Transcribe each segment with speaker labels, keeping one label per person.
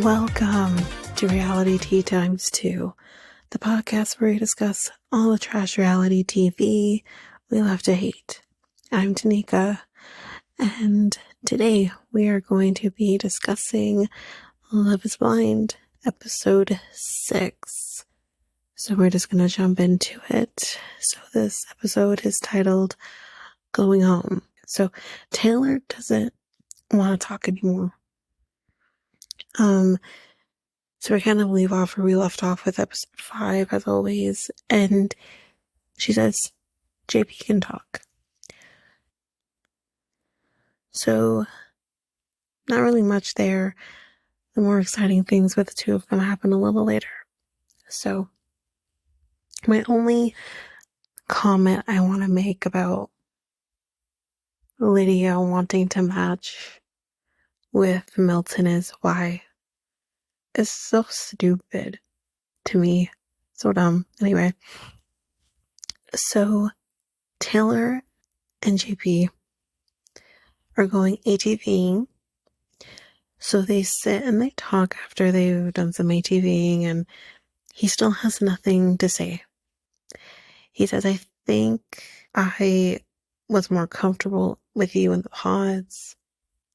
Speaker 1: Welcome to Reality Tea Times 2, the podcast where we discuss all the trash reality TV we love to hate. I'm Tanika, and today we are going to be discussing Love is Blind, episode 6. So we're just going to jump into it. So this episode is titled Going Home. So Taylor doesn't want to talk anymore. So we kind of leave off where we left off with episode 5, as always, and she says, JP can talk. So, not really much there. The more exciting things with the two of them happen a little later. So, my only comment I want to make about Lydia wanting to match with Milton is why. It's so stupid to me. So dumb. Anyway. So, Taylor and JP are going ATVing. So they sit and they talk after they've done some ATVing, and he still has nothing to say. He says, I think I was more comfortable with you in the pods.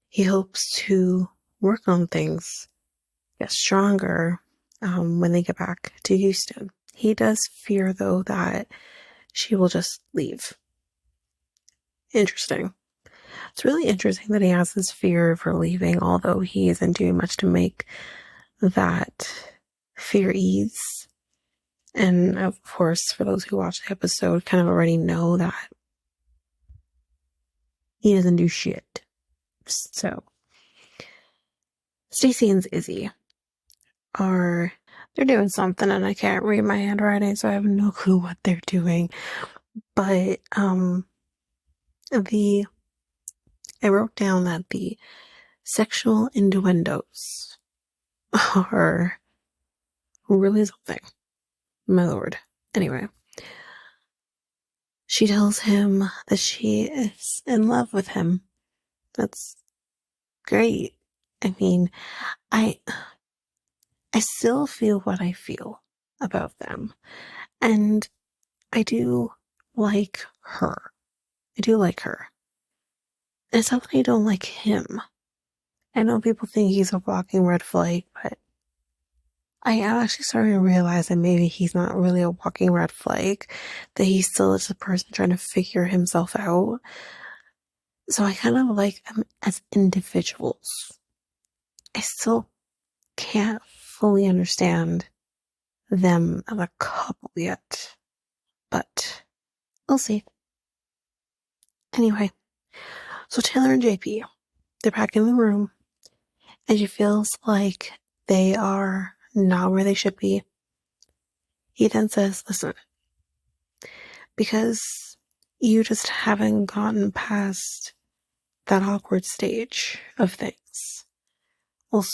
Speaker 1: He hopes to work on things, get stronger when they get back to Houston. He does fear, though, that she will just leave. Interesting. It's really interesting that he has this fear of her leaving, although he isn't doing much to make that fear ease. And of course, for those who watch the episode, kind of already know that he doesn't do shit. So, Stacey and Izzy they're doing something, and I can't read my handwriting, so I have no clue what they're doing. But, I wrote down that the sexual innuendos are really something. My lord. Anyway. She tells him that she is in love with him. That's great. I mean, I still feel what I feel about them. And I do like her. I do like her. It's not that I don't like him. I know people think he's a walking red flag, but I am actually starting to realize that maybe he's not really a walking red flag, that he still is a person trying to figure himself out. So I kind of like them as individuals. I still can't fully understand them as a couple yet, but we'll see. Anyway, so Taylor and JP, they're back in the room, and she feels like they are not where they should be. He then says, listen, because you just haven't gotten past that awkward stage of things. Well,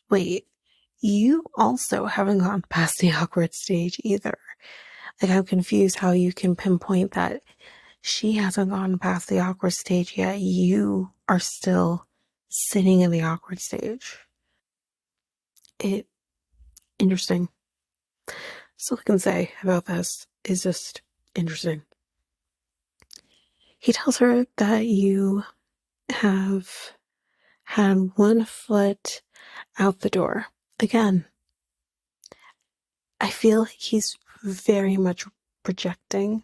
Speaker 1: wait, you also haven't gone past the awkward stage either. Like, I'm confused how you can pinpoint that she hasn't gone past the awkward stage yet. You are still sitting in the awkward stage. Interesting. So all I can say about this is just interesting. He tells her that you have had one foot out the door. Again, I feel like he's very much projecting.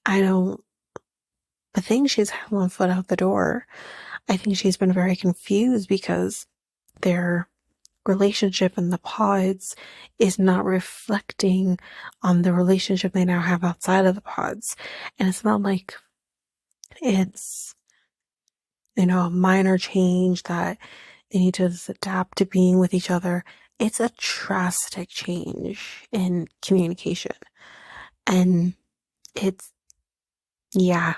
Speaker 1: I think she's had one foot out the door. I think she's been very confused because their relationship in the pods is not reflecting on the relationship they now have outside of the pods. And it's not like it's, a minor change that they need to adapt to being with each other. It's a drastic change in communication. And yeah.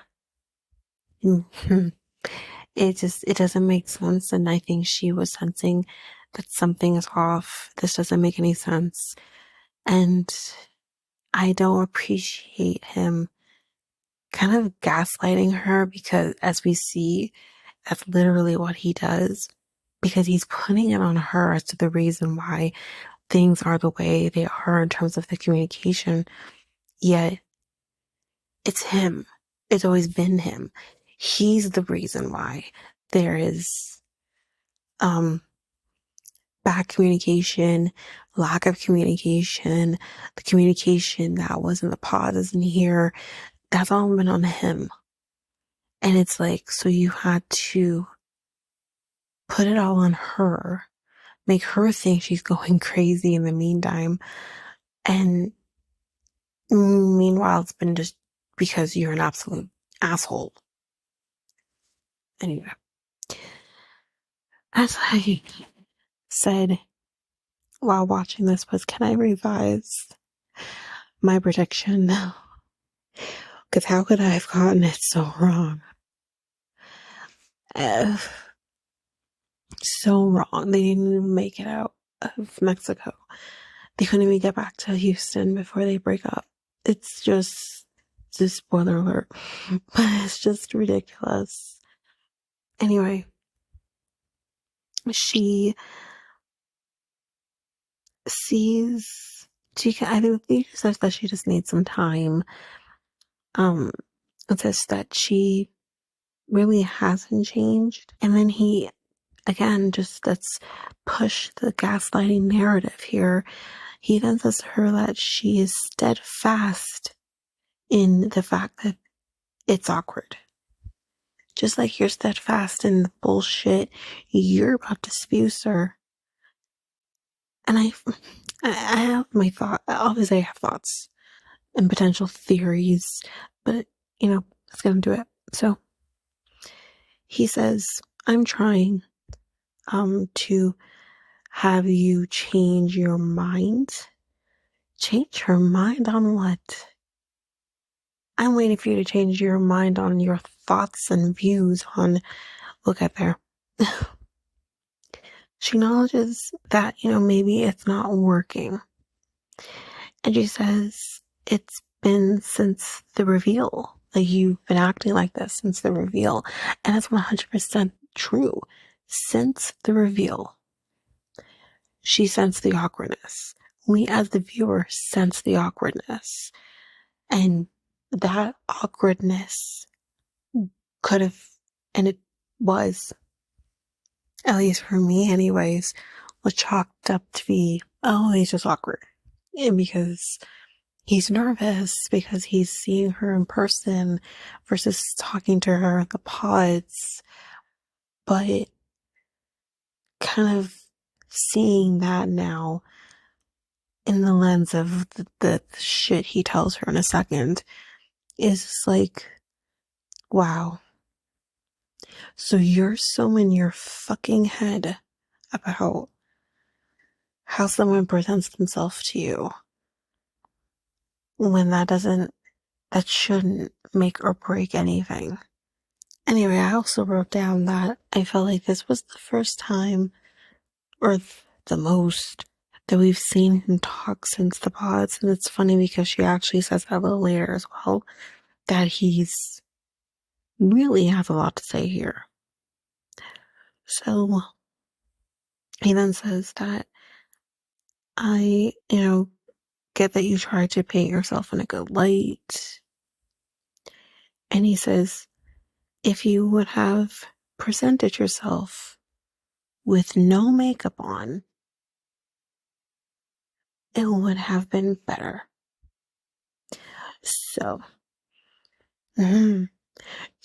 Speaker 1: It doesn't make sense. And I think she was sensing that something is off. This doesn't make any sense. And I don't appreciate him kind of gaslighting her, because as we see, that's literally what he does. because he's putting it on her as to the reason why things are the way they are in terms of the communication. Yet it's him. It's always been him. He's the reason why there is um bad communication, lack of communication, the communication that was in the pod isn't here. That's all been on him. And it's like, so you had to put it all on her, make her think she's going crazy in the meantime. And meanwhile, it's been just because you're an absolute asshole. Anyway, as I said while watching this was, can I revise my prediction? Because how could I have gotten it so wrong? Uh, so wrong. They didn't even make it out of Mexico. They couldn't even get back to Houston before they break up. It's just spoiler alert, but it's just ridiculous. Anyway, she sees, I think she says that she just needs some time. It says that she really hasn't changed. And then he, again, just let's push the gaslighting narrative here. He then says to her that she is steadfast in the fact that it's awkward. Just like you're steadfast in the bullshit you're about to spew, sir. And I have my thought. Obviously, I have thoughts and potential theories, but let's get into it. So he says, "I'm trying, to have you change your mind. Change your mind on what? I'm waiting for you to change your mind on your thoughts and views on." We'll get there. She acknowledges that, maybe it's not working. And she says, it's been since the reveal. Like, you've been acting like this since the reveal. And that's 100% true. Since the reveal, she sensed the awkwardness. We, as the viewer, sense the awkwardness. And that awkwardness could have, and it was, at least for me anyways, was chalked up to be, oh, he's just awkward. And because he's nervous, because he's seeing her in person versus talking to her at the pods. But kind of seeing that now in the lens of the shit he tells her in a second is just like, wow. So you're so in your fucking head about how someone presents themselves to you when that shouldn't make or break anything. Anyway, I also wrote down that I felt like this was the first time, or the most, that we've seen him talk since the pods. And it's funny because she actually says that a little later as well, that he's really has a lot to say here. So he then says that I, get that you try to paint yourself in a good light. And he says, if you would have presented yourself with no makeup on, it would have been better. So,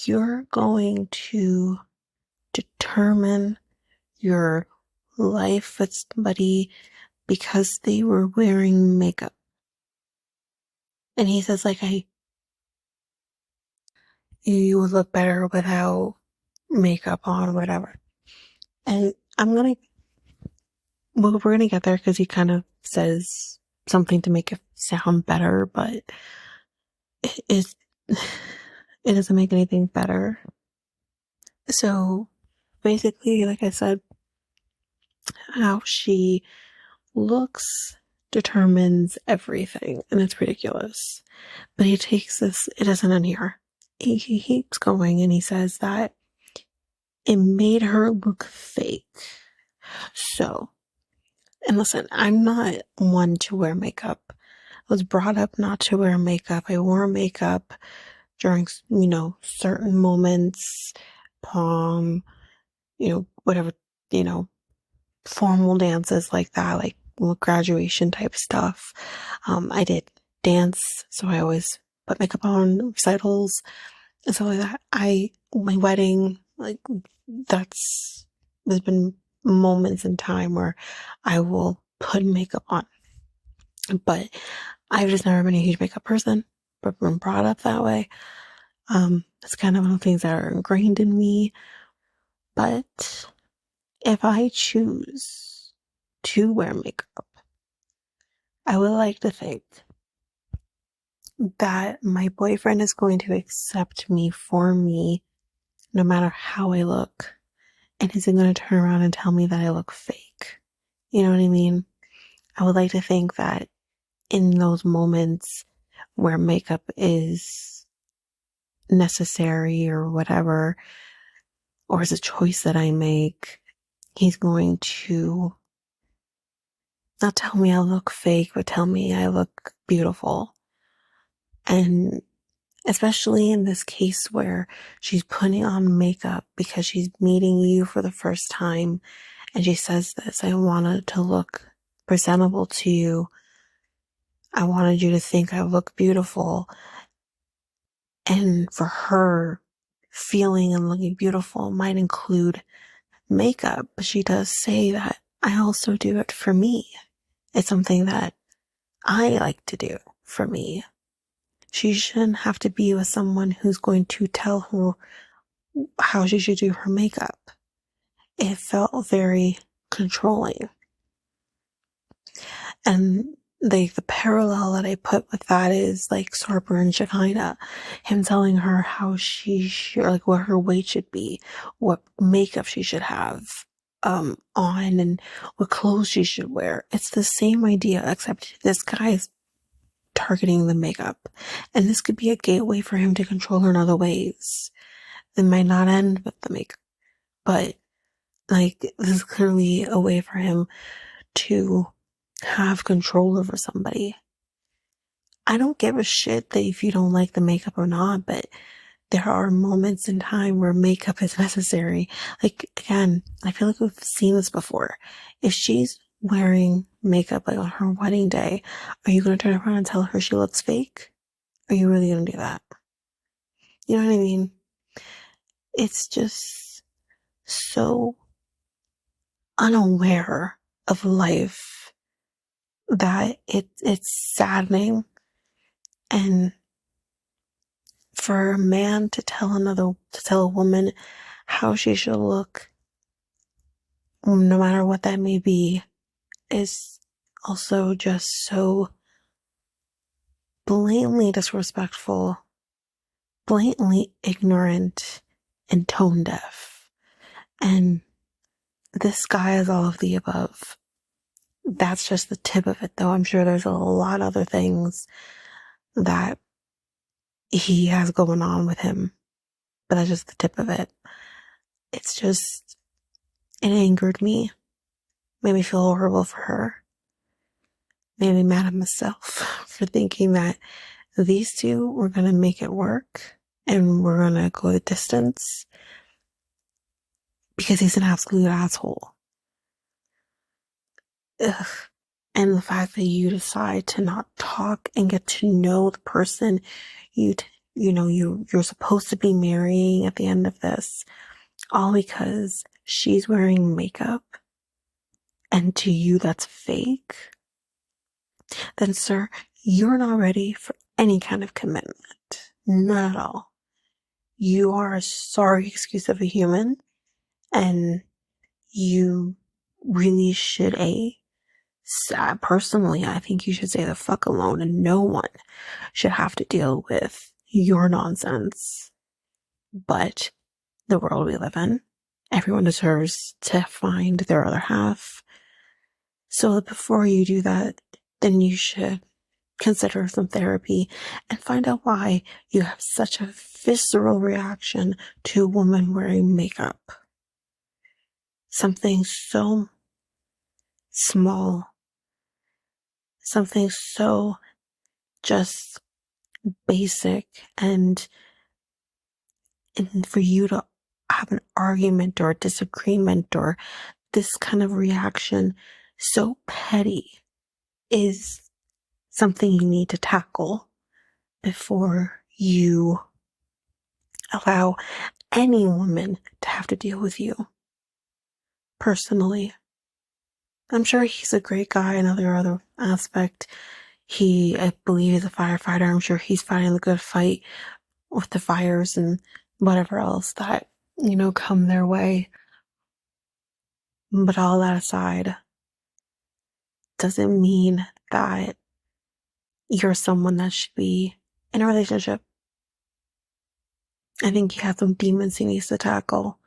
Speaker 1: you're going to determine your life with somebody because they were wearing makeup. And he says, like, you would look better without makeup on, whatever. And we're gonna get there because he kind of says something to make it sound better, but it doesn't make anything better. So basically, like I said, how she looks determines everything, and it's ridiculous. But he takes this, it doesn't end here. He keeps going and he says that it made her look fake. So, and listen, I'm not one to wear makeup. I was brought up not to wear makeup. I wore makeup during, certain moments, prom, whatever, you know, formal dances like that, like graduation type stuff. I did dance, so I always put makeup on recitals and stuff like that. My wedding, like there's been moments in time where I will put makeup on, but I've just never been a huge makeup person, but been brought up that way. It's kind of one of the things that are ingrained in me. But if I choose to wear makeup, I would like to think that my boyfriend is going to accept me for me no matter how I look, and isn't going to turn around and tell me that I look fake. You know what I mean? I would like to think that in those moments where makeup is necessary or whatever, or is a choice that I make, he's going to not tell me I look fake, but tell me I look beautiful. And especially in this case where she's putting on makeup because she's meeting you for the first time, and she says this, I wanted to look presentable to you. I wanted you to think I look beautiful. And for her, feeling and looking beautiful might include makeup, but she does say that I also do it for me. It's something that I like to do for me. She shouldn't have to be with someone who's going to tell her how she should do her makeup. It felt very controlling. And the parallel that I put with that is like Sarper and Shekinah, him telling her how she should, like what her weight should be, what makeup she should have on, and what clothes she should wear. It's the same idea, except this guy is targeting the makeup, and this could be a gateway for him to control her in other ways. It might not end with the makeup, but like this is clearly a way for him to have control over somebody. I don't give a shit that if you don't like the makeup or not, but there are moments in time where makeup is necessary. Like, again, I feel like we've seen this before. If she's wearing makeup like on her wedding day, are you going to turn around and tell her she looks fake? Are you really going to do that? You know what I mean? It's just so unaware of life that it's saddening. And for a man to tell a woman how she should look, no matter what that may be, is also just so blatantly disrespectful, blatantly ignorant, and tone deaf. And this guy is all of the above. That's just the tip of it, though. I'm sure there's a lot of other things that he has going on with him, but that's just the tip of it. It's just, it angered me, made me feel horrible for her, made me mad at myself for thinking that these two were going to make it work and we're going to go the distance because he's an absolute asshole. Ugh. And the fact that you decide to not talk and get to know the person you're supposed to be marrying at the end of this, all because she's wearing makeup and to you that's fake, then sir, you're not ready for any kind of commitment. Not at all. You are a sorry excuse of a human, and you really should personally, I think you should say the fuck alone, and no one should have to deal with your nonsense. But the world we live in, everyone deserves to find their other half. So before you do that, then you should consider some therapy and find out why you have such a visceral reaction to a woman wearing makeup. Something so small, something so just basic, and for you to have an argument or a disagreement or this kind of reaction so petty is something you need to tackle before you allow any woman to have to deal with you personally. I'm sure he's a great guy in other aspect. I believe he's a firefighter. I'm sure he's fighting the good fight with the fires and whatever else that, come their way. But all that aside, doesn't mean that you're someone that should be in a relationship. I think he has some demons he needs to tackle.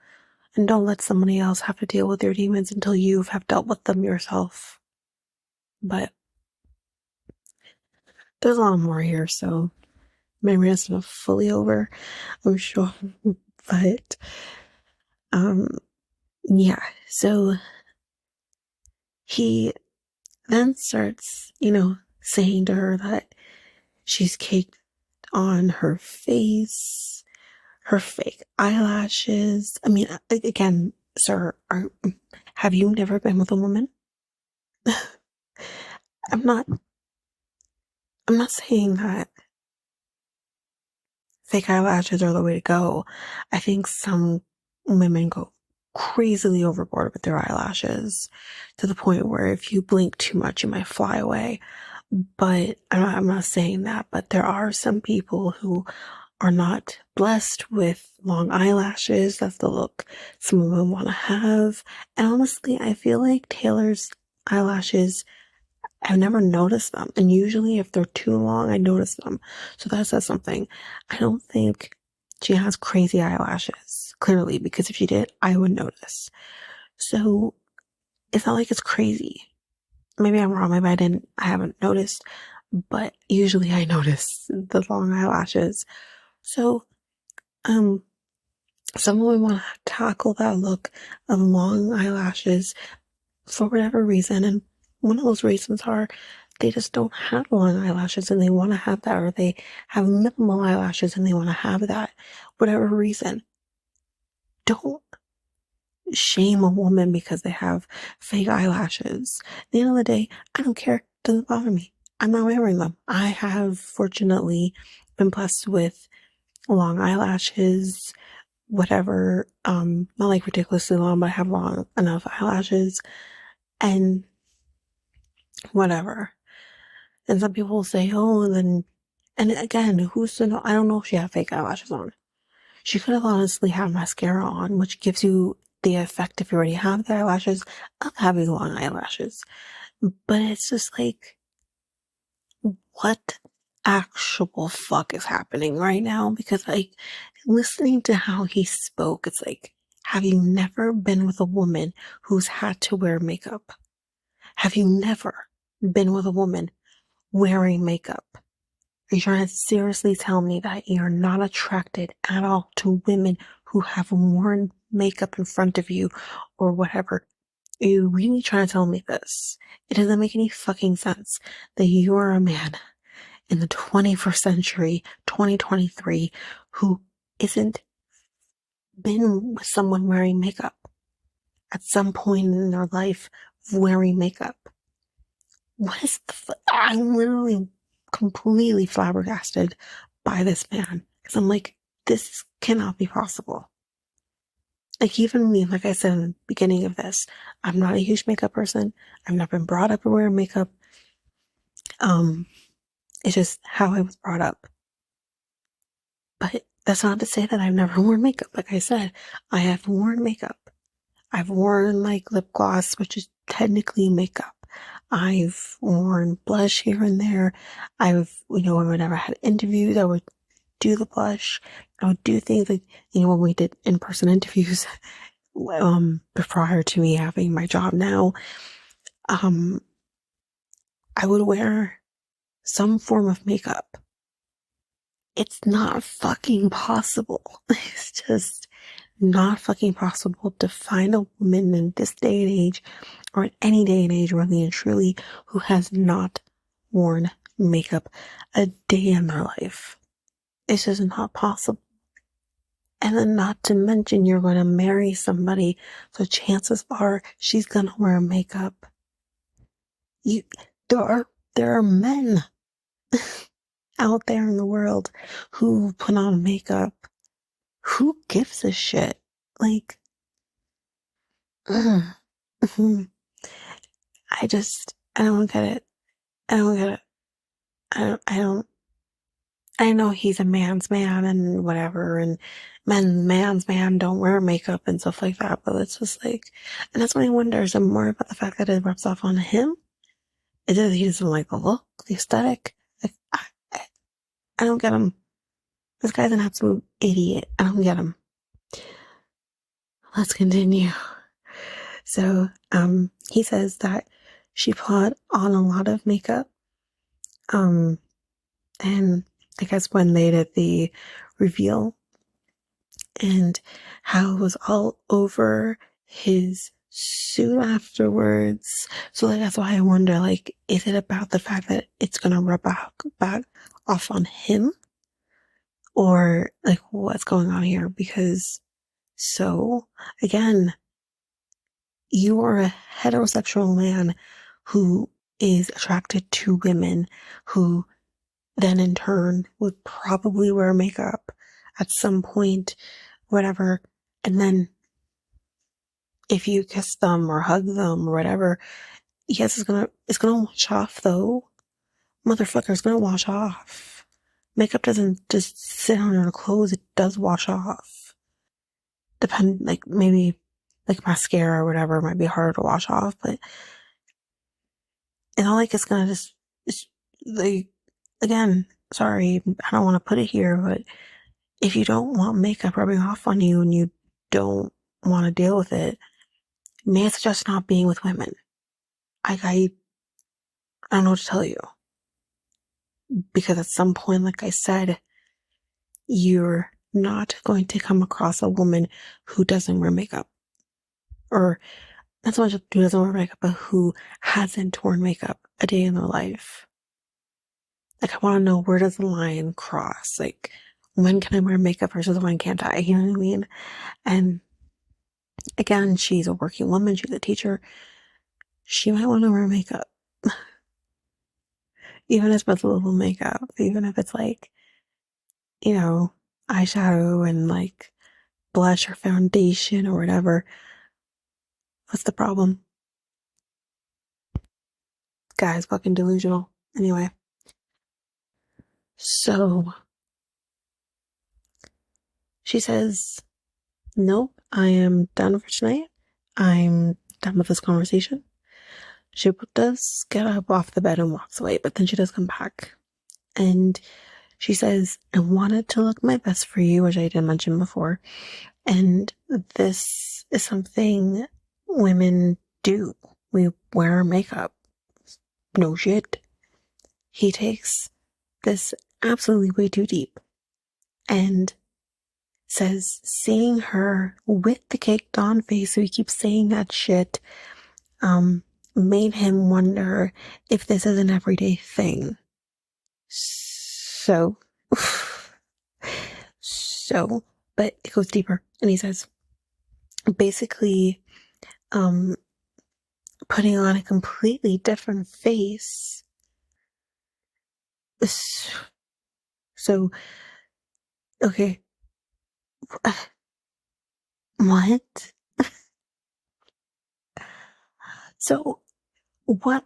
Speaker 1: And don't let somebody else have to deal with your demons until you have dealt with them yourself. But there's a lot more here, so my rant's not fully over, I'm sure. But, yeah. So he then starts, saying to her that she's caked on her face, her fake eyelashes. I mean, again, sir, have you never been with a woman? I'm not saying that fake eyelashes are the way to go. I think some women go crazily overboard with their eyelashes to the point where if you blink too much, you might fly away. But I'm not saying that, but there are some people who are not blessed with long eyelashes. That's the look some of them want to have. And honestly, I feel like Taylor's eyelashes, I've never noticed them. And usually if they're too long, I notice them. So that says something. I don't think she has crazy eyelashes, clearly, because if she did, I would notice. So it's not like it's crazy. Maybe I'm wrong. Maybe I haven't noticed, but usually I notice the long eyelashes. So, some women want to tackle that look of long eyelashes for whatever reason. And one of those reasons are they just don't have long eyelashes and they want to have that, or they have minimal eyelashes and they want to have that, whatever reason. Don't shame a woman because they have fake eyelashes. At the end of the day, I don't care. It doesn't bother me. I'm not wearing them. I have fortunately been blessed with long eyelashes, whatever, not like ridiculously long, but I have long enough eyelashes and whatever. And some people will say, oh, and again, who's to know? I don't know if she had fake eyelashes on. She could have honestly had mascara on, which gives you the effect, if you already have the eyelashes, of having long eyelashes. But it's just like, what actual fuck is happening right now? Because like, listening to how he spoke, it's like, have you never been with a woman who's had to wear makeup? Have you never been with a woman wearing makeup? Are you trying to seriously tell me that you're not attracted at all to women who have worn makeup in front of you or whatever? Are you really trying to tell me this? It doesn't make any fucking sense that you're a man in the 21st century, 2023, who isn't been with someone wearing makeup at some point in their life wearing makeup. What is I'm literally completely flabbergasted by this man. Because I'm like, this cannot be possible. Like, even me, like I said in the beginning of this, I'm not a huge makeup person. I've not been brought up to wear makeup. It's just how I was brought up. But that's not to say that I've never worn makeup. Like I said, I have worn makeup. I've worn like lip gloss, which is technically makeup. I've worn blush here and there. Whenever I had interviews, I would do the blush. I would do things like, when we did in-person interviews, prior to me having my job now, I would wear some form of makeup. It's not fucking possible. It's just not fucking possible to find a woman in this day and age or in any day and age, really and truly, who has not worn makeup a day in their life. It's just not possible. And then not to mention you're going to marry somebody, so chances are she's going to wear makeup. You, there are men out there in the world who put on makeup. Who gives a shit? Like, ugh. I don't get it. I don't get it. I don't, I know he's a man's man and whatever, and man's man don't wear makeup and stuff like that, but it's just like, and that's when I wonder, is it more about the fact that it rubs off on him? Is it that he doesn't like the look, the aesthetic? Like, I don't get him. This guy's an absolute idiot. I don't get him. Let's continue. So, he says that she put on a lot of makeup, and I guess when they did the reveal, and how it was all over his suit afterwards. So like, that's why I wonder, like, is it about the fact that it's gonna rub back off on him? Or like, what's going on here? Because so, again, you are a heterosexual man who is attracted to women who then in turn would probably wear makeup at some point, whatever. And then if you kiss them or hug them or whatever, yes, it's gonna wash off though. Motherfucker, it's gonna wash off. Makeup doesn't just sit on your clothes, it does wash off. Like maybe like mascara or whatever might be harder to wash off, but it's not like it's gonna it's like, again, sorry, I don't want to put it here, but if you don't want makeup rubbing off on you and you don't want to deal with it, may I suggest not being with women. I don't know what to tell you. Because at some point, like I said, you're not going to come across a woman who doesn't wear makeup. Or not so much who doesn't wear makeup, but who hasn't worn makeup a day in their life. Like, I want to know, where does the line cross? Like, when can I wear makeup versus when can't I? You know what I mean? And again, she's a working woman. She's a teacher. She might want to wear makeup. Even if it's a little makeup. Even if it's like, you know, eyeshadow and like blush or foundation or whatever. What's the problem? Guy's fucking delusional. Anyway. So, she says, nope, I am done for tonight. I'm done with this conversation. She does get up off the bed and walks away, but then she does come back. And she says, I wanted to look my best for you, which I did mention before. And this is something women do. We wear makeup. No shit. He takes this absolutely way too deep and says seeing her with the caked on face, so he keeps saying that shit, made him wonder if this is an everyday thing. So, but it goes deeper, and he says, basically, putting on a completely different face. So, okay. What? So, what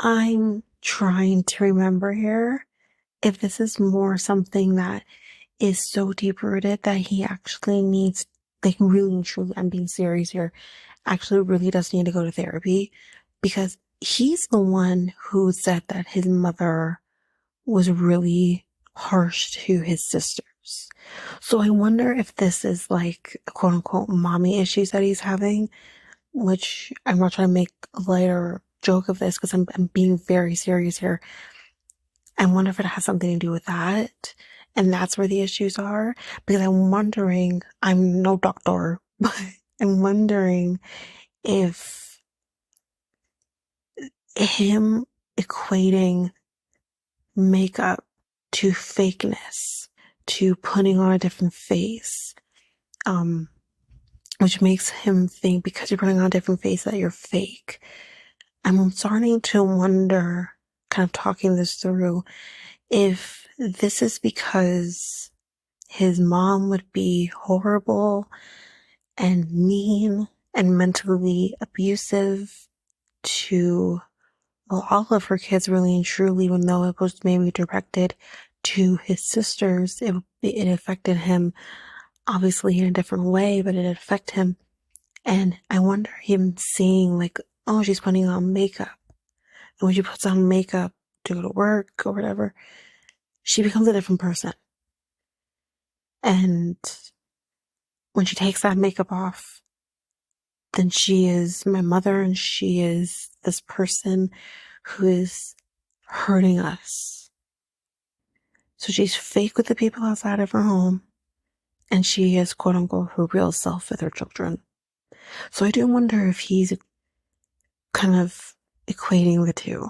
Speaker 1: I'm trying to remember here, if this is more something that is so deep rooted that he actually needs, like, really and truly, I'm being serious here, actually really does need to go to therapy, because he's the one who said that his mother was really harsh to his sisters. So I wonder if this is like quote unquote mommy issues that he's having, which I'm not trying to make a lighter joke of this because I'm being very serious here. I wonder if it has something to do with that. And that's where the issues are. Because I'm wondering, I'm no doctor, but I'm wondering if him equating makeup to fakeness, to putting on a different face, which makes him think because you're putting on a different face that you're fake. I'm starting to wonder, kind of talking this through, if this is because his mom would be horrible and mean and mentally abusive to, well, all of her kids, really and truly, even though it was maybe directed to his sisters. It affected him obviously in a different way, but it affected him. And I wonder him seeing like, oh, she's putting on makeup. And when she puts on makeup to go to work or whatever, she becomes a different person. And when she takes that makeup off, then she is my mother, and she is this person who is hurting us. So she's fake with the people outside of her home, and she is, quote unquote, her real self with her children. So I do wonder if he's kind of equating the two.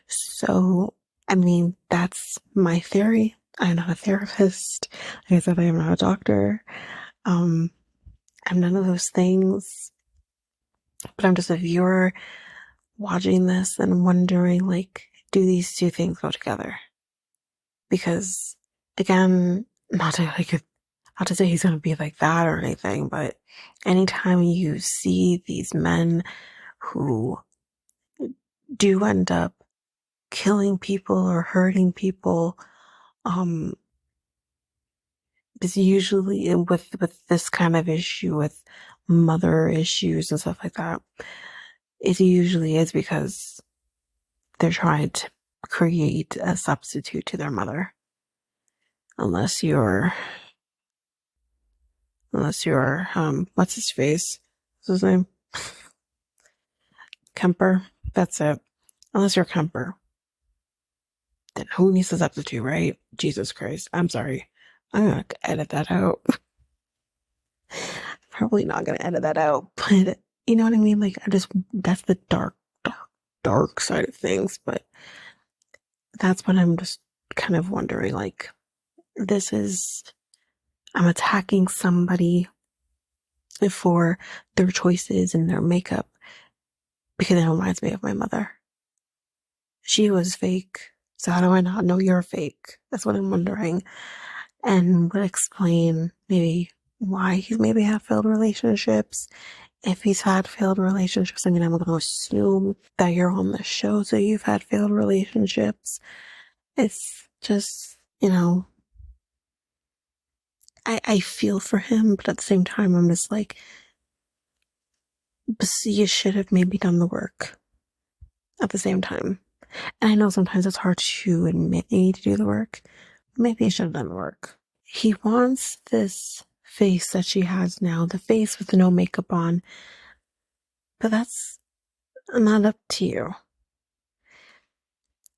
Speaker 1: So, I mean, that's my theory. I'm not a therapist. Like I said, I am not a doctor. I'm none of those things. But I'm just a viewer watching this and wondering, like, do these two things go together? Because, again, not to say he's going to be like that or anything, but anytime you see these men who do end up killing people or hurting people, is usually with this kind of issue, with mother issues and stuff like that, it usually is because they're trying to create a substitute to their mother. Unless you're, what's his face? What's his name? Kemper. That's it. Unless you're Kemper. Then who needs a substitute, right? Jesus Christ. I'm sorry. I'm gonna edit that out. Probably not gonna edit that out, but you know what I mean? Like, that's the dark side of things, but that's what I'm just kind of wondering, like, I'm attacking somebody for their choices and their makeup because it reminds me of my mother. She was fake, so how do I not know you're fake? That's what I'm wondering, and would explain maybe why he's maybe had failed relationships. If he's had failed relationships, I mean, I'm going to assume that you're on the show, so you've had failed relationships. It's just, I feel for him, but at the same time, I'm just like, you should have maybe done the work at the same time. And I know sometimes it's hard to admit you need to do the work. Maybe you should have done the work. He wants this face that she has now, the face with no makeup on, but that's not up to you.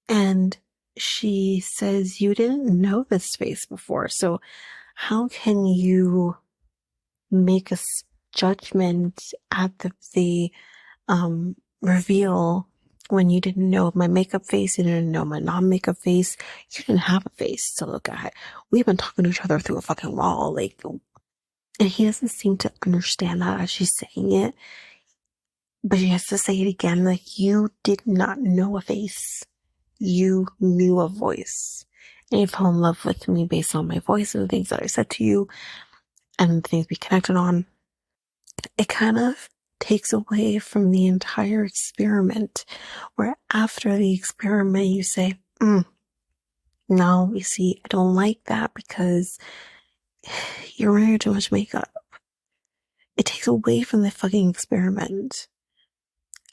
Speaker 1: And she says, you didn't know this face before, so how can you make a judgment at the reveal when you didn't know my makeup face, you didn't know my non-makeup face, you didn't have a face to look at. We've been talking to each other through a fucking wall, like, and he doesn't seem to understand that as she's saying it, but she has to say it again, like, you did not know a face. You knew a voice, and you fell in love with me based on my voice and the things that I said to you and the things we connected on. It kind of takes away from the entire experiment, where after the experiment you say, no, you see, I don't like that because you're wearing too much makeup. It takes away from the fucking experiment.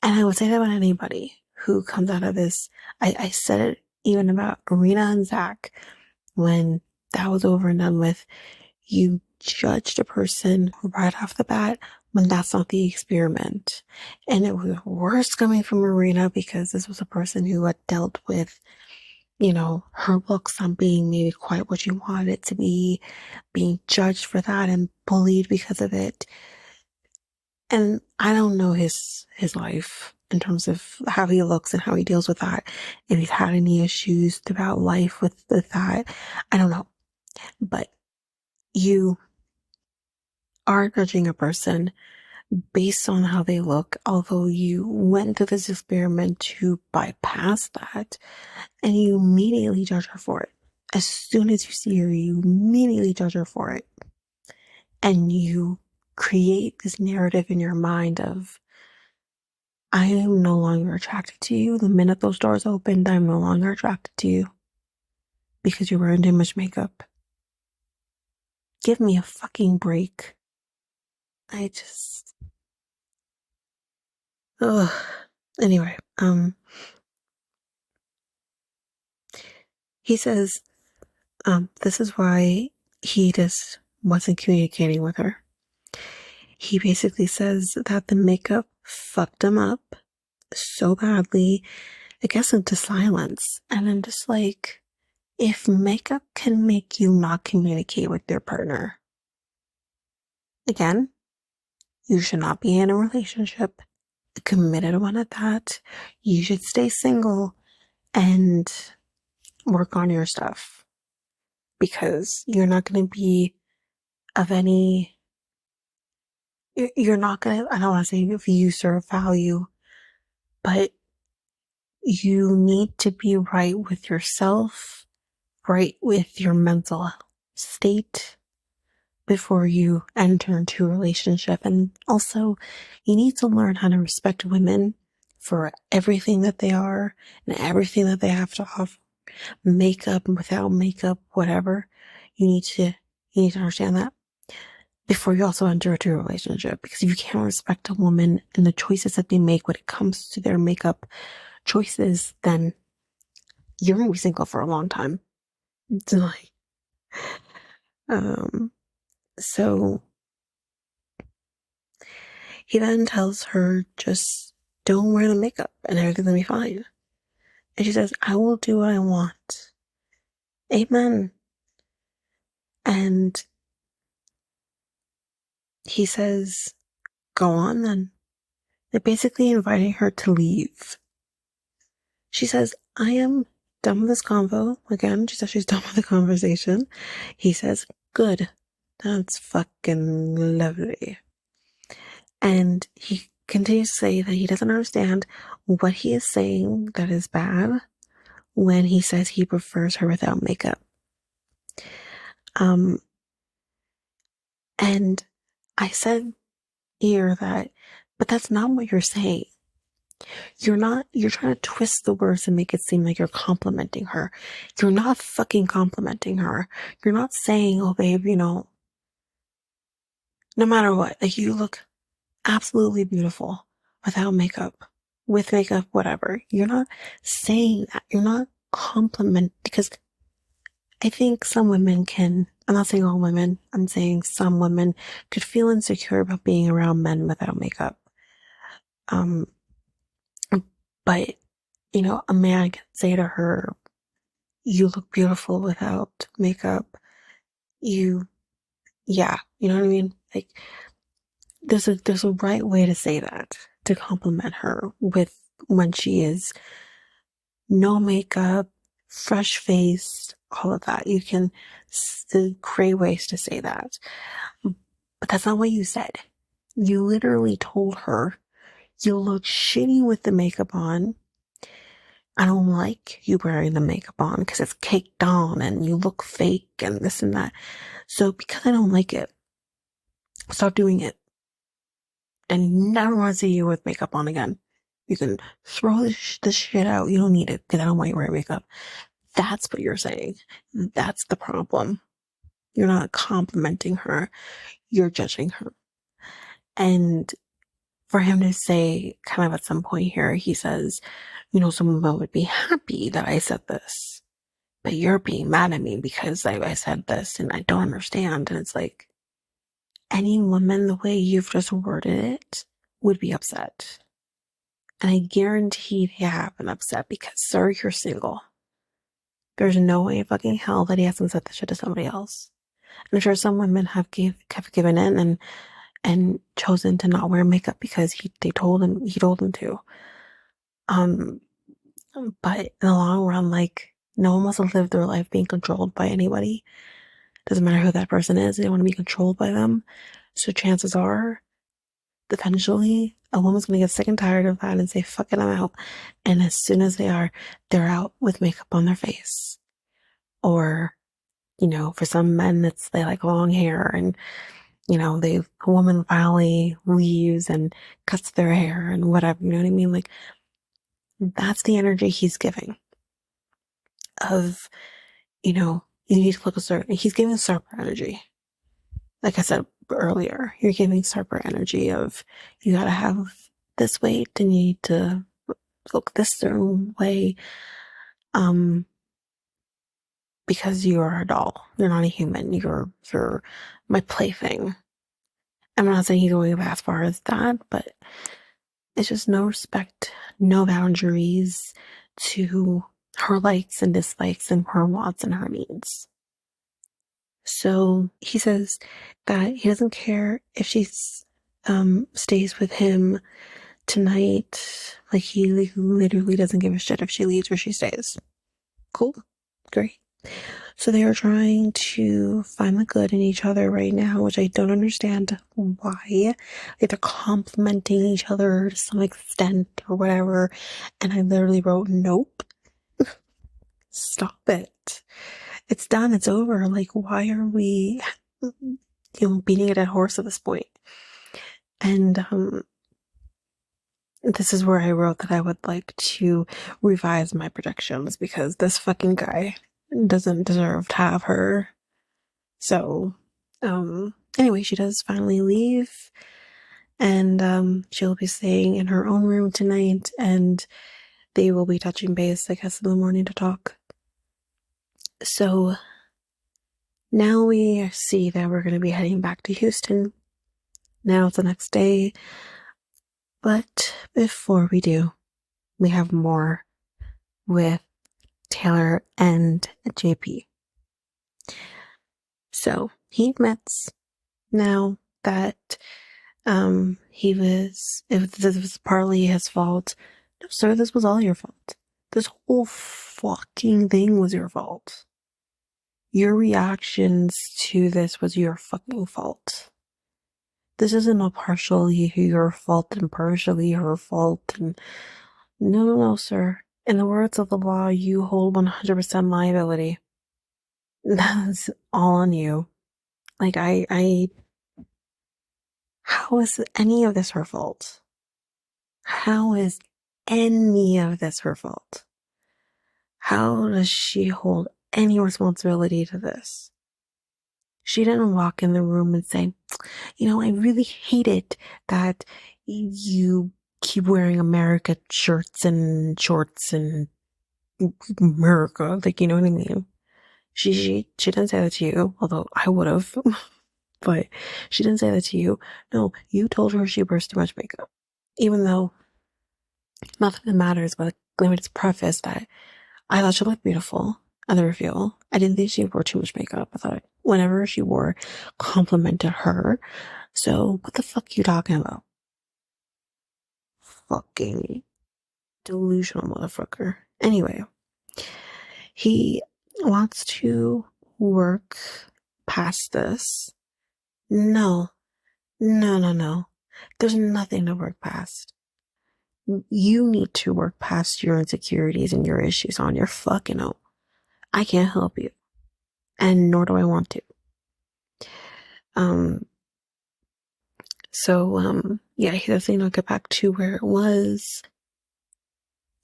Speaker 1: And I would say that about anybody who comes out of this. I said it even about Arena and Zach when that was over and done with. You judged a person right off the bat when that's not the experiment. And it was worse coming from Arena because this was a person who had dealt with, her looks not being maybe quite what you wanted it to be, being judged for that and bullied because of it. And I don't know his life. in terms of how he looks and how he deals with that. If he's had any issues throughout life with that, I don't know. But you are judging a person based on how they look, although you went to this experiment to bypass that, and you immediately judge her for it. As soon as you see her, you immediately judge her for it. And you create this narrative in your mind of, I am no longer attracted to you. The minute those doors opened, I'm no longer attracted to you because you're wearing too much makeup. Give me a fucking break. I just, ugh. Anyway, he says, this is why he just wasn't communicating with her. He basically says that the makeup fucked him up so badly, I guess into silence. And I'm just like, if makeup can make you not communicate with your partner, again, you should not be in a relationship, a committed one at that. You should stay single and work on your stuff because you're not going to be of any, you're not going to, I don't want to say of use or value, but you need to be right with yourself, right with your mental state before you enter into a relationship. And also, you need to learn how to respect women for everything that they are and everything that they have to offer. Makeup and without makeup, whatever. You need to understand that before you also enter into a relationship. Because if you can't respect a woman and the choices that they make when it comes to their makeup choices, then you're gonna be single for a long time. It's like, so he then tells her, just don't wear the makeup and everything's gonna be fine. And she says, I will do what I want. Amen. And he says, go on then. They're basically inviting her to leave. She says, I am done with this convo. Again, she says she's done with the conversation. He says, good. That's fucking lovely. And he continues to say that he doesn't understand what he is saying that is bad when he says he prefers her without makeup. And I said here that, but that's not what you're saying. You're trying to twist the words and make it seem like you're complimenting her. You're not fucking complimenting her. You're not saying, oh babe, no matter what, like you look absolutely beautiful without makeup, with makeup, whatever. You're not saying that. You're not because I think some women I'm not saying all women, I'm saying some women could feel insecure about being around men without makeup. But, a man can say to her, you look beautiful without makeup. You know what I mean? Like, there's a right way to say that, to compliment her when she is no makeup, fresh faced, all of that. The great ways to say that. But that's not what you said. You literally told her, you look shitty with the makeup on. I don't like you wearing the makeup on because it's caked on and you look fake and this and that. So because I don't like it, stop doing it. And never want to see you with makeup on again. You can throw this shit out. You don't need it because I don't want you wearing makeup. That's what you're saying. That's the problem. You're not complimenting her. You're judging her. And for him to say kind of at some point here, he says, some women would be happy that I said this, but you're being mad at me because I said this and I don't understand. And it's like, any woman, the way you've just worded it, would be upset. And I guarantee they have been upset because, sir, you're single. There's no way in fucking hell that he hasn't said this shit to somebody else. And I'm sure some women have given in and chosen to not wear makeup because he told them to. Um, but in the long run, like, no one wants to live their life being controlled by anybody. Doesn't matter who that person is, they don't want to be controlled by them. So chances are, eventually, a woman's gonna get sick and tired of that and say, fuck it, I'm out. And as soon as they are, they're out with makeup on their face. Or, for some men, they like long hair and, a woman finally leaves and cuts their hair and whatever, you know what I mean? Like, that's the energy he's giving of, you need to look a certain, he's giving Serper energy. Like I said earlier, you're giving Serper energy of, you gotta have this weight and you need to look this certain way, because you're a doll. You're not a human. You're my plaything. I'm not saying he's going as far as that, but it's just no respect, no boundaries to her likes and dislikes and her wants and her needs. So he says that he doesn't care if she stays with him tonight. Like, he literally doesn't give a shit if she leaves or she stays. Cool. Great. So they are trying to find the good in each other right now, which I don't understand why. Like, they're complimenting each other to some extent or whatever. And I literally wrote, nope. Stop it. It's done. It's over. Like, why are we, beating a dead horse at this point? And this is where I wrote that I would like to revise my predictions because this fucking guy doesn't deserve to have her. So, anyway, she does finally leave, and she'll be staying in her own room tonight, and they will be touching base, I guess, in the morning to talk. So now we see that we're going to be heading back to Houston. Now it's the next day, but before we do, we have more with Taylor and JP. So he admits now that if this was partly his fault. No, sir, this was all your fault. This whole fucking thing was your fault. Your reactions to this was your fucking fault. This isn't a partially your fault and partially her fault. And no, sir. In the words of the law, you hold 100% liability. That's all on you. Like, how is any of this her fault? How is any of this her fault? How does she hold any responsibility to this? She didn't walk in the room and say, I really hate it that you keep wearing America shirts and shorts and America. Like, you know what I mean? She didn't say that to you, although I would have, but she didn't say that to you. No, you told her she wears too much makeup. Even though nothing matters, but let me just preface that I thought she looked beautiful at the reveal. I didn't think she wore too much makeup. I thought whenever she wore complimented her. So what the fuck are you talking about? Fucking delusional motherfucker. Anyway, he wants to work past this. No. There's nothing to work past. You need to work past your insecurities and your issues on your fucking own. I can't help you. And nor do I want to. Yeah, he doesn't get back to where it was.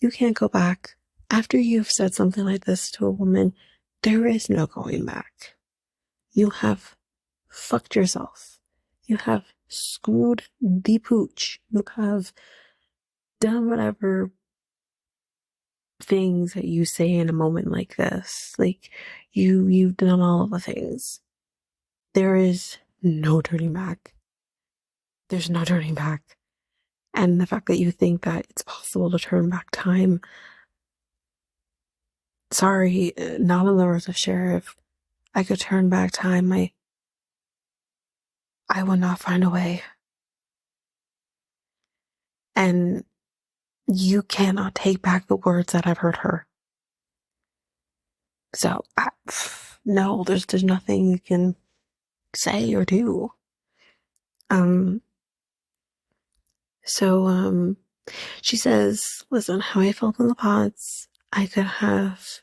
Speaker 1: You can't go back. After you've said something like this to a woman, there is no going back. You have fucked yourself. You have screwed the pooch. You have done whatever things that you say in a moment like this. Like, you've done all of the things. There is no turning back. There's no turning back. And the fact that you think that it's possible to turn back time, sorry, not in the words of Sheriff. I could turn back time. I would not find a way. And you cannot take back the words that I've heard her. So, no, there's nothing you can say or do. Um, so, she says, listen, how I felt in the pods, I could have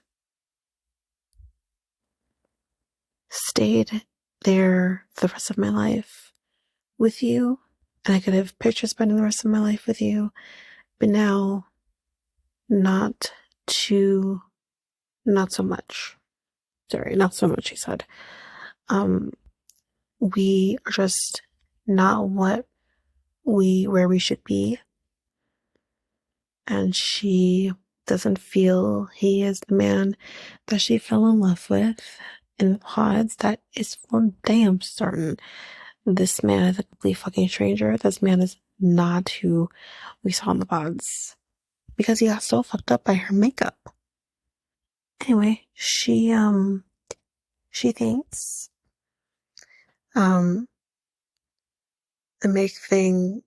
Speaker 1: stayed there for the rest of my life with you, and I could have pictured spending the rest of my life with you, but now, not to, not so much. Sorry, not so much, she said. We are just not where we should be. And she doesn't feel he is the man that she fell in love with in the pods. That is for damn certain. This man is a complete fucking stranger. This man is not who we saw in the pods. Because he got so fucked up by her makeup. Anyway, she thinks, the make thing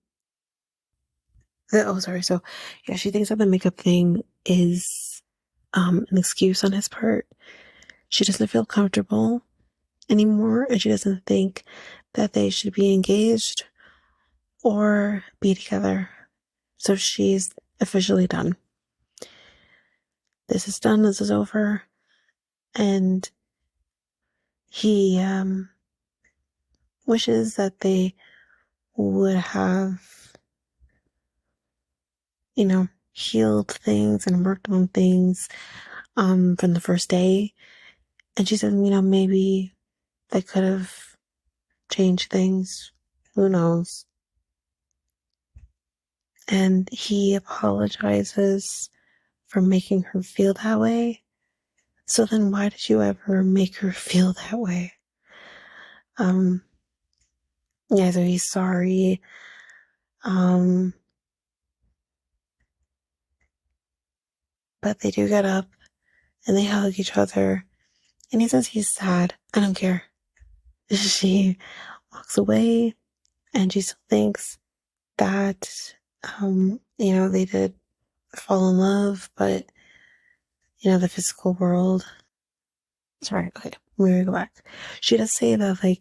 Speaker 1: so yeah, she thinks that the makeup thing is an excuse on his part. She doesn't feel comfortable anymore, and she doesn't think that they should be engaged or be together. So she's officially done. This is done, this is over, and he wishes that they would have, healed things and worked on things from the first day. And she said, maybe they could have changed things. Who knows? And he apologizes for making her feel that way. So then why did you ever make her feel that way? Yeah, so he's sorry. But they do get up and they hug each other. And he says he's sad. I don't care. She walks away and she still thinks that, they did fall in love, but, the physical world. Sorry, okay, we're gonna go back. She does say that,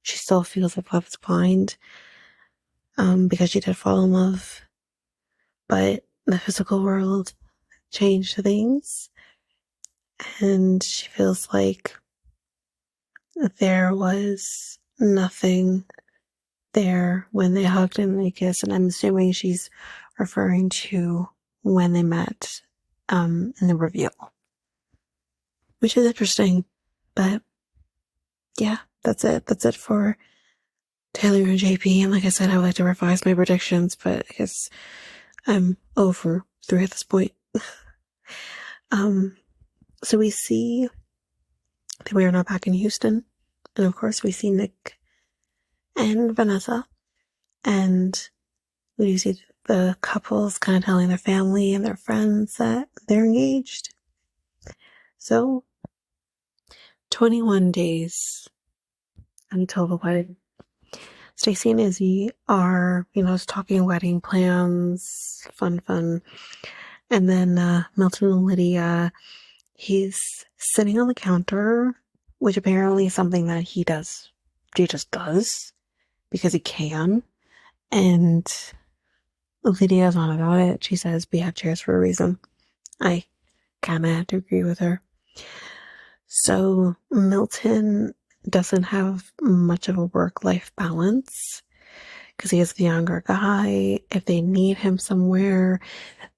Speaker 1: she still feels like love is blind, because she did fall in love, but the physical world changed things, and she feels like there was nothing there when they hugged and they kissed, and I'm assuming she's referring to when they met, in the reveal. Which is interesting, but yeah, that's it. That's it for Taylor and JP. And like I said, I would like to revise my predictions, but I guess I'm over 3 at this point. So we see that we are now back in Houston. And of course, we see Nick and Vanessa. And we see the couples kind of telling their family and their friends that they're engaged. So, 21 days until the wedding. Stacy and Izzy are, talking wedding plans, fun. And then Milton and Lydia, he's sitting on the counter, which apparently is something that he just does, because he can. And Lydia's on about it. She says, we have chairs for a reason. I kind of have to agree with her. So Milton doesn't have much of a work-life balance because he is the younger guy. If they need him somewhere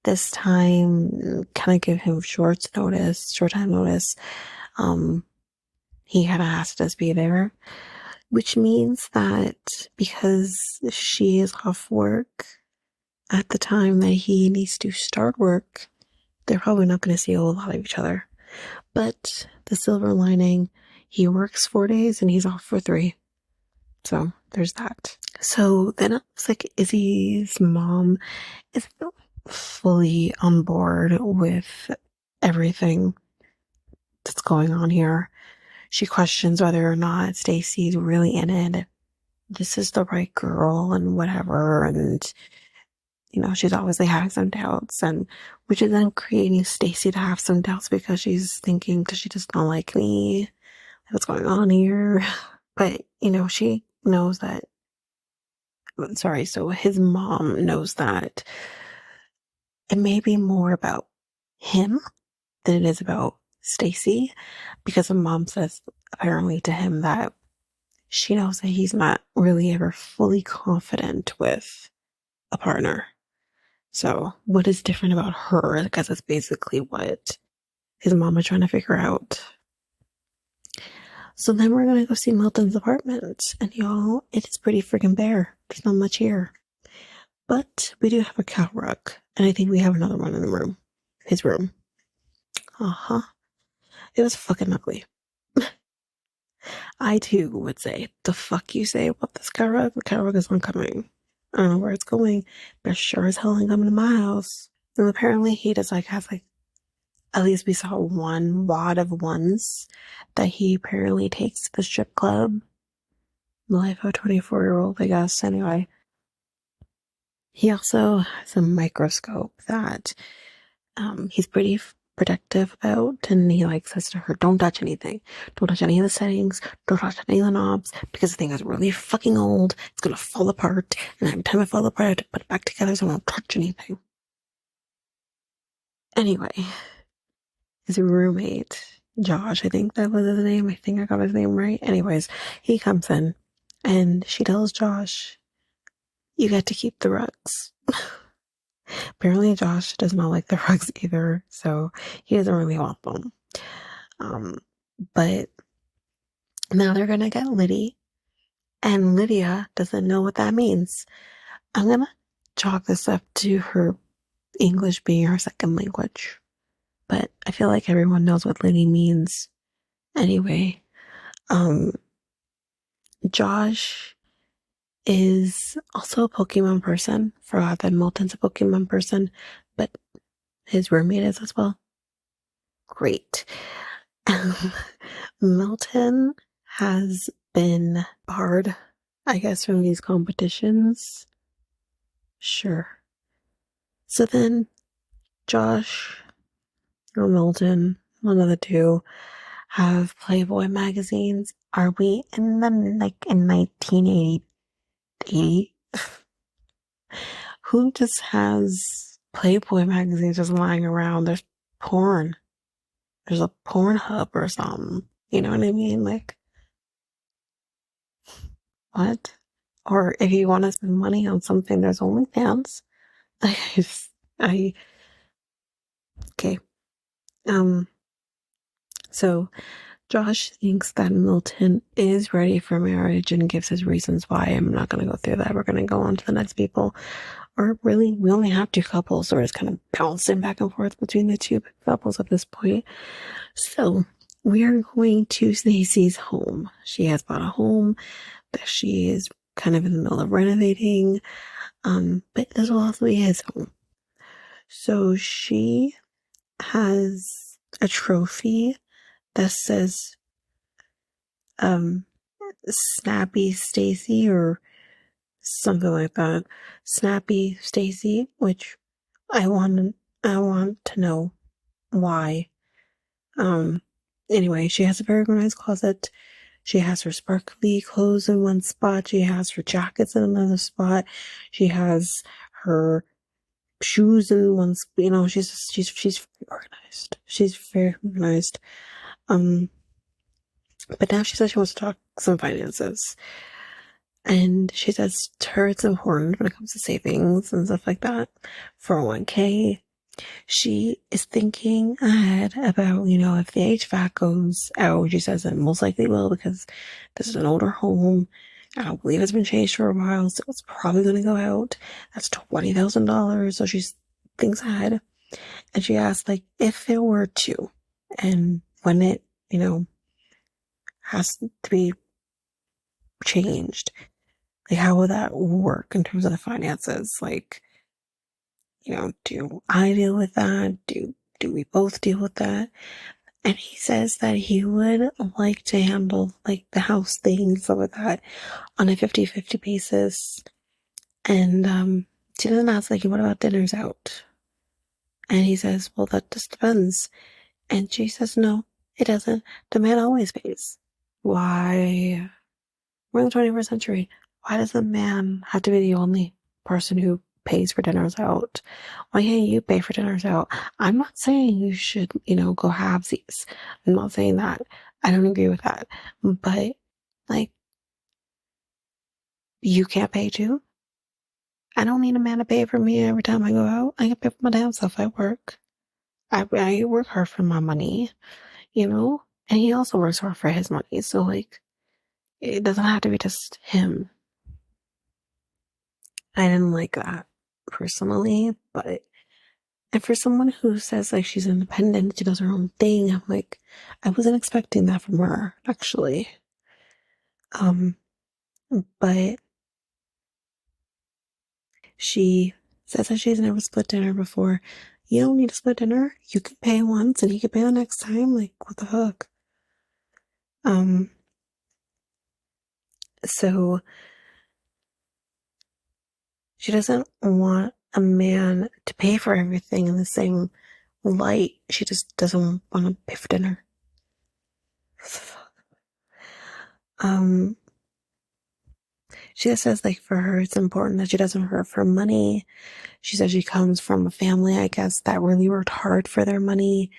Speaker 1: this time, kind of give him short time notice. He kind of has to just be there, which means that because she is off work at the time that he needs to start work, they're probably not going to see a whole lot of each other. But the silver lining, he works 4 days and he's off for 3. So there's that. So then it looks like Izzy's mom is fully on board with everything that's going on here. She questions whether or not Stacy's really in it. This is the right girl and whatever. And, she's obviously having some doubts, and which is then creating Stacy to have some doubts because she's thinking, does she just not like me? What's going on here? But, she knows that, sorry, so his mom knows that it may be more about him than it is about Stacy, because the mom says apparently to him that she knows that he's not really ever fully confident with a partner. So what is different about her? Because it's basically what his mom is trying to figure out. So then we're gonna go see Milton's apartment, and y'all, it is pretty freaking bare. There's not much here. But we do have a cow rug, and I think we have another one in the room. His room. Uh-huh. It was fucking ugly. I too would say, the fuck you say about this cow rug? The cow rug is oncoming. I don't know where it's going, but sure as hell ain't coming to my house. And apparently he does have at least we saw one wad of ones that he apparently takes to the strip club. The life of a 24-year-old, I guess. Anyway. He also has a microscope that he's pretty protective about, and he says to her, don't touch anything. Don't touch any of the settings. Don't touch any of the knobs, because the thing is really fucking old. It's gonna fall apart, and every time it falls apart, I have to put it back together, so I won't touch anything. Anyway, his roommate, Josh, I think that was his name. I think I got his name right. Anyways, he comes in, and she tells Josh, you get to keep the rugs. Apparently Josh does not like the rugs either, so he doesn't really want them. But now they're gonna get Liddy, and Lydia doesn't know what that means. I'm gonna chalk this up to her English being her second language, but I feel like everyone knows what Liddy means anyway. Josh is also a Pokemon person. Forgot that Milton's a Pokemon person, but his roommate is as well. Great. Milton has been barred, I guess, from these competitions. Sure. So then Josh or Milton, one of the two, have Playboy magazines. Are we in them in 1980? Who just has Playboy magazines just lying around? There's porn. There's a porn hub or something. You know what I mean? What? Or if you want to spend money on something, there's OnlyFans. Okay. So Josh thinks that Milton is ready for marriage and gives his reasons why. I'm not going to go through that. We're going to go on to the next people. Or really, we only have two couples, so we're just kind of bouncing back and forth between the two couples at this point. So we are going to Stacey's home. She has bought a home that she is kind of in the middle of renovating. But this will also be his home. So she has a trophy that says Snappy Stacy or something like that. Snappy Stacy, which I want to know why. Anyway, she has a very organized closet. She has her sparkly clothes in one spot. She has her jackets in another spot. She has her shoes in one spot. She's very organized. She's very organized. But now she says she wants to talk some finances. And she says to her it's important when it comes to savings and stuff like that. 401k. She is thinking ahead about, if the HVAC goes out. She says it most likely will, because this is an older home. I don't believe it's been changed for a while, so it's probably going to go out. That's $20,000. So she thinks ahead. And she asks, if it were to, and when it, has to be changed, how would that work in terms of the finances? Do I deal with that? Do we both deal with that? And he says that he would like to handle the house things, stuff like that, on a 50-50 basis. And She doesn't ask, like, what about dinners out? And he says, well, that just depends. And she says, no, it doesn't. The man always pays. Why? We're in the 21st century. Why does the man have to be the only person who pays for dinners out? Why can't you pay for dinners out? I'm not saying you should, go halvesies. I'm not saying that. I don't agree with that. But, like, you can't pay too? I don't need a man to pay for me every time I go out. I can pay for my damn self. I work. I work hard for my money, And he also works hard for his money. So, like, it doesn't have to be just him. I didn't like that personally, but and for someone who says like she's independent, she does her own thing, I'm like, I wasn't expecting that from her, actually. Um, but she says that she's never split dinner before. You don't need to split dinner. You can pay once and he can pay the next time. Like, what the fuck? Um, so she doesn't want a man to pay for everything in the same light. She just doesn't want to pay for dinner. Um, she just says like for her it's important that she doesn't hurt for money. She says she comes from a family, I guess, that really worked hard for their money,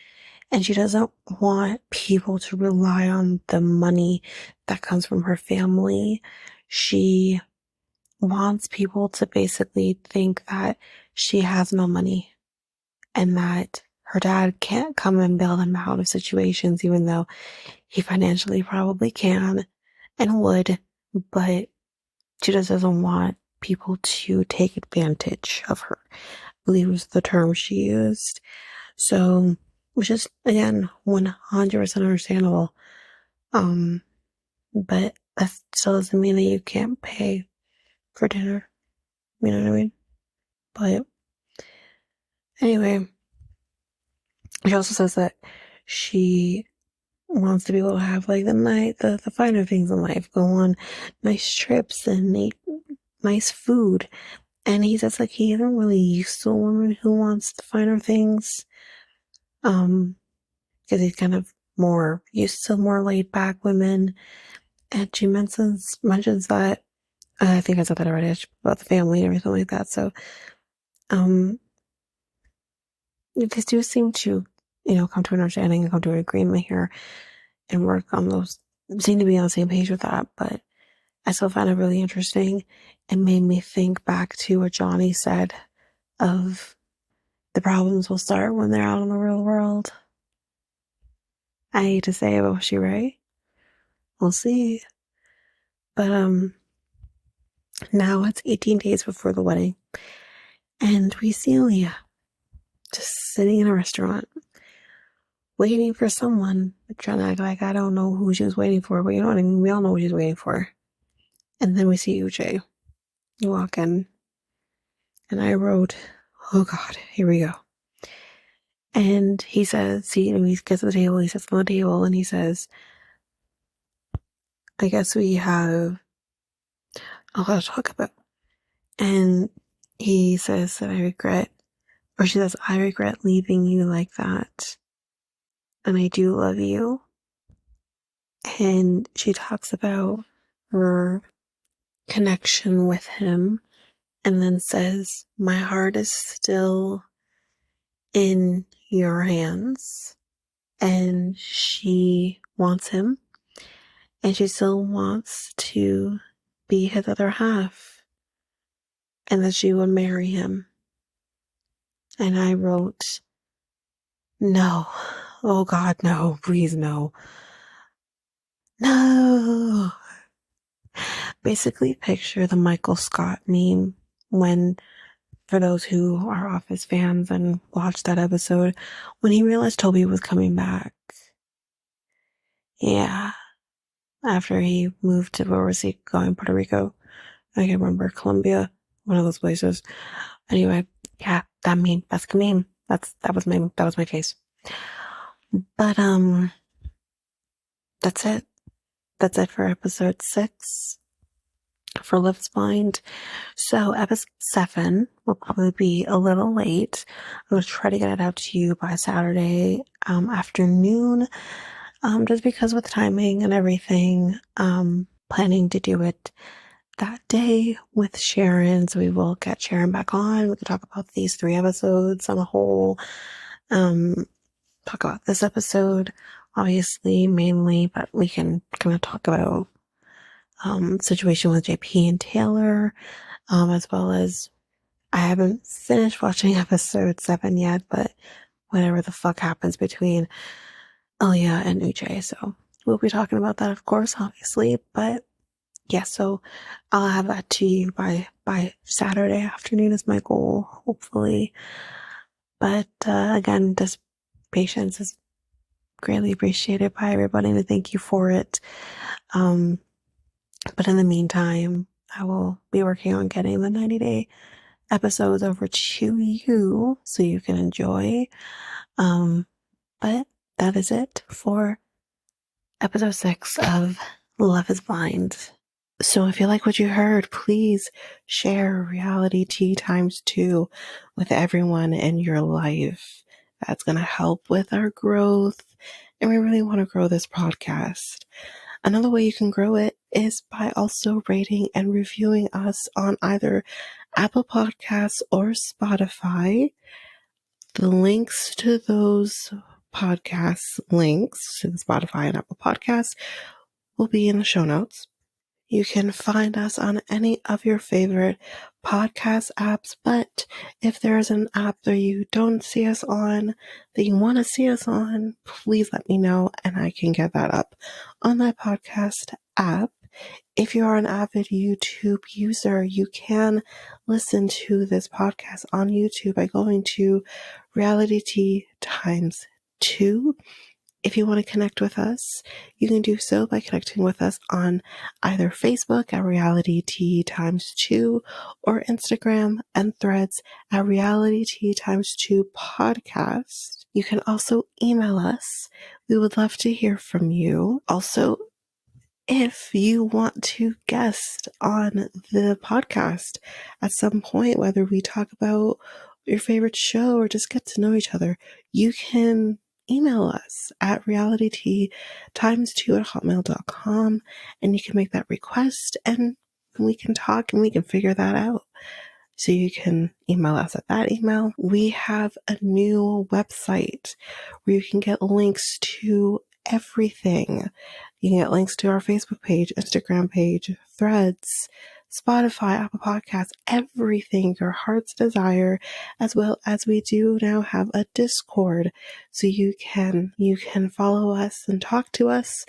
Speaker 1: and she doesn't want people to rely on the money that comes from her family. She wants people to basically think that she has no money and that her dad can't come and bail them out of situations, even though he financially probably can and would, but she just doesn't want people to take advantage of her, I believe was the term she used. So, which is, again, 100% understandable. Um, but that still doesn't mean that you can't pay for dinner. You know what I mean? But anyway, she also says that she wants to be able to have like the finer things in life, go on nice trips and eat nice food. And he says like he isn't really used to a woman who wants the finer things. Because he's kind of more used to more laid back women. And she mentions that I think I said that already about the family and everything like that. So, um, they do seem to, come to an understanding and come to an agreement here and work on those. Seem to be on the same page with that, but I still found it really interesting. It made me think back to what Johnny said of the problems will start when they're out in the real world. I hate to say it, but was she right? We'll see. But now it's 18 days before the wedding, and we see Leah just sitting in a restaurant, waiting for someone, trying to act like I don't know who she was waiting for, but you know what I mean? We all know who she's waiting for. And then we see Uche. You walk in, and I wrote, oh God, here we go. And he says, he gets to the table, he sits on the table, and he says, I guess we have a lot to talk about. And he says that she says, I regret leaving you like that. And I do love you. And she talks about her connection with him and then says, my heart is still in your hands. And she wants him. And she still wants to be his other half. And that she would marry him. And I wrote, no. Oh God, no. Please, no. No. Basically, picture the Michael Scott meme when, for those who are Office fans and watched that episode, when he realized Toby was coming back. Yeah. After he moved to, where was he going? Puerto Rico? I can't remember. Colombia. One of those places. Anyway, yeah, that meme. That's the meme. That was my case. But, that's it. That's it for episode 6. for Love is Blind. So episode 7 will probably be a little late. I'm going to try to get it out to you by Saturday afternoon, just because with timing and everything, planning to do it that day with Sharon. So we will get Sharon back on. We can talk about these 3 episodes on a whole. Talk about this episode, obviously, mainly, but we can kind of talk about situation with JP and Taylor, as well as I haven't finished watching episode 7 yet, but whatever the fuck happens between Ilya and Uche. So we'll be talking about that, of course, obviously, but yeah, so I'll have that to you by Saturday afternoon is my goal, hopefully. But again, this patience is greatly appreciated by everybody, and thank you for it. But in the meantime, I will be working on getting the 90-day episodes over to you so you can enjoy. But that is it for episode 6 of Love is Blind. So if you like what you heard, please share Reality Tea ×2 with everyone in your life. That's going to help with our growth. And we really want to grow this podcast. Another way you can grow it is by also rating and reviewing us on either Apple Podcasts or Spotify. The links to those podcasts, links to the Spotify and Apple Podcasts, will be in the show notes. You can find us on any of your favorite podcast apps, but if there's an app that you don't see us on, that you want to see us on, please let me know and I can get that up on that podcast app. If you are an avid YouTube user, you can listen to this podcast on YouTube by going to Reality Tea ×2. If you want to connect with us, you can do so by connecting with us on either Facebook at Reality Tea ×2 or Instagram and Threads at Reality Tea ×2 podcast. You can also email us. We would love to hear from you. Also, if you want to guest on the podcast at some point, whether we talk about your favorite show or just get to know each other, you can email us at realitytea2@hotmail.com and you can make that request and we can talk and we can figure that out. So you can email us at that email. We have a new website where you can get links to everything. You can get links to our Facebook page, Instagram page, Threads, Spotify, Apple Podcasts, everything your heart's desire, as well as we do now have a Discord. So you can follow us and talk to us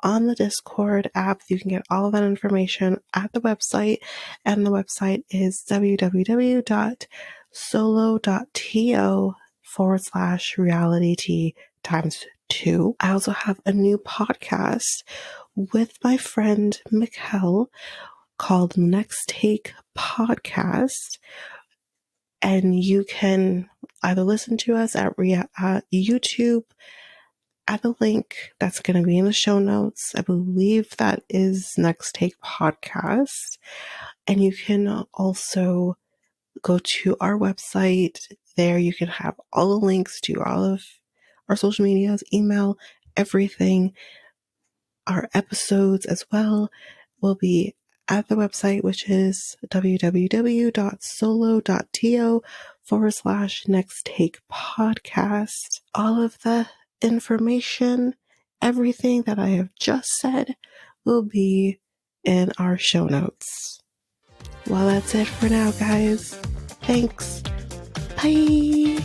Speaker 1: on the Discord app. You can get all of that information at the website, and the website is www.solo.to/reality ×2. I also have a new podcast with my friend Mikkel called Next Take Podcast, and you can either listen to us at YouTube at the link that's going to be in the show notes. I believe that is Next Take Podcast. And you can also go to our website. There you can have all the links to all of our social medias, email, everything. Our episodes as well will be at the website, which is www.solo.to/Next Take Podcast. All of the information, everything that I have just said will be in our show notes. Well, that's it for now, guys. Thanks. Bye.